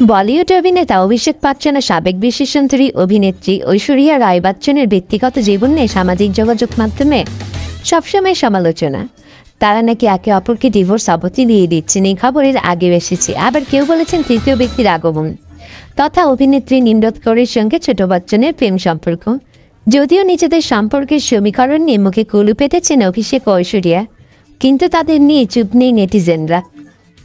বলিউড অভিনেতা অভিষেক বচ্চনের সাবেক বিশেষান্তরী অভিনেত্রী ঐশ্বরিয়া রায় বচ্চনের ব্যক্তিগত জীবন নিয়ে সামাজিক যোগাযোগ মাধ্যমে সবসময় সমালোচনা। তারা নাকি একে অপরকে ডিভোর্স অবধি দিয়ে দিচ্ছেন, এই খবরের আগেও এসেছে। আবার কেউ বলেছেন তৃতীয় ব্যক্তির আগমন তথা অভিনেত্রী নিমরত কৌরের সঙ্গে ছোট বচ্চনের প্রেম সম্পর্ক। যদিও নিজেদের সম্পর্কের সমীকরণ নিয়ে মুখে কুলু পেতেছেন অভিষেক ও ঐশ্বরিয়া, কিন্তু তাদের নিয়ে চুপ নেই নেটিজেনরা।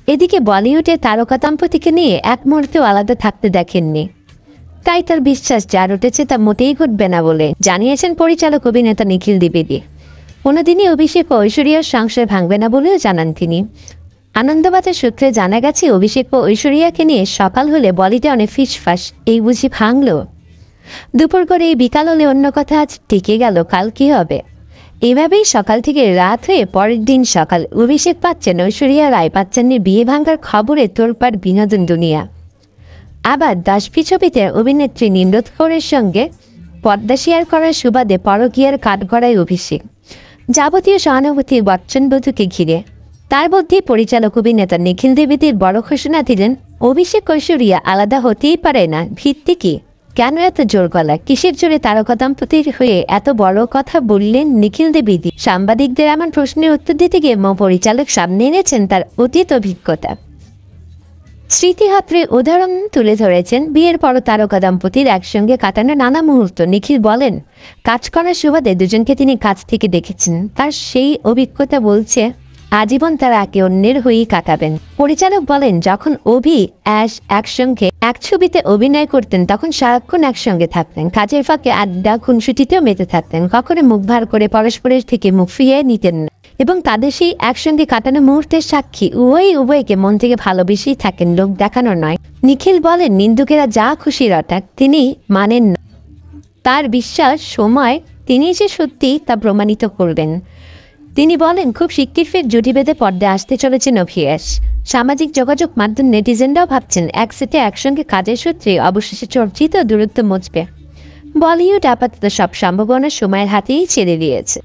এদিকে বলিউডে তারকা দম্পতিকে নিয়ে এক মুহূর্তেও আলাদা থাকতে দেখেননি, তাই তার বিশ্বাস যার উঠেছে তা মোটেই ঘটবে না বলে জানিয়েছেন পরিচালক অভিনেতা নিখিল দ্বিবেদী। কোনোদিনই অভিষেক ও ঐশ্বরিয়ার সংসার ভাঙবে না বলেও জানান তিনি। আনন্দবাজার সূত্রে জানা গেছে, অভিষেক ও ঐশ্বরিয়াকে নিয়ে সকাল হলে বলিতে অনেক ফিসফাস, এই বুঝি ভাঙল। দুপুর করে এই বিকাল হলে অন্য কথা, আজ টিকে গেল, কাল কি হবে। এভাবেই সকাল থেকে রাত হয়ে পরের দিন সকাল অভিষেক বচ্চন ঐশ্বরিয়া রায় বচ্চনের বিয়ে ভাঙার খবরে তোলপাড় বিনোদন দুনিয়া। আবার দাসপি ছবিতে অভিনেত্রী নিমরত কৌরের সঙ্গে পর্দা শেয়ার করার সুবাদে পরকীয়ার কাঠগড়ায় অভিষেক। যাবতীয় সহানুভূতি বচ্চন বধূকে ঘিরে। তার মধ্যে পরিচালক অভিনেতা নিখিল দ্বিবেদীর বড় ঘোষণা দিলেন, অভিষেক ঐশ্বরিয়া আলাদা হতেই পারে না। ভিত্তি কি? কেন এত জোর গলা? কিসের জোরে তারকা দম্পতির হয়ে এত বড় কথা বললেন নিখিল দ্বিবেদী? সাংবাদিকদের এমন প্রশ্নের উত্তর দিতে গিয়ে পরিচালক সামনে এনেছেন তার অতীত অভিজ্ঞতা। স্মৃতিহাত্রে উদাহরণ তুলে ধরেছেন বিয়ের পর তারকা দম্পতির একসঙ্গে কাটানো নানা মুহূর্ত। নিখিল বলেন, কাজ করার সুবাদে দুজনকে তিনি কাছ থেকে দেখেছেন। তার সেই অভিজ্ঞতা বলছে আজীবন তারা একে অন্যের হয়েই কাটাবেন। পরিচালক বলেন, যখন অভি অ্যাশ একসঙ্গে এক ছবিতে অভিনয় করতেন তখন সারাক্ষণ একসঙ্গে থাকতেন। কাজের ফাঁকে আড্ডা খুনসুটিতেও মেতে থাকতেন। কখনো মুখ ভার করে পরস্পরের থেকে মুখ ফিরিয়ে নিতেন না, এবং তাদের সেই একসঙ্গে কাটানো মুহূর্তের সাক্ষী উভয়কে মন থেকে ভালোবেসেই থাকেন, লোক দেখানো নয়। নিখিল বলেন, নিন্দুকেরা যা খুশি রটাক, তিনি মানেন না। তার বিশ্বাস সময় তিনি যে সত্যি তা প্রমাণিত করবেন। তিনি বলেন, খুব শিগগির ফের জুটি বেঁধে পর্দায় আসতে চলেছেন অভিয়াস। সামাজিক যোগাযোগ মাধ্যম নেটিজেনরাও ভাবছেন এক সেটে একসঙ্গে কাজের সূত্রে অবশেষে চর্চিত দূরত্ব মুছবে। বলিউড আপাতত সব সম্ভাবনা সময়ের হাতেই ছেড়ে দিয়েছে।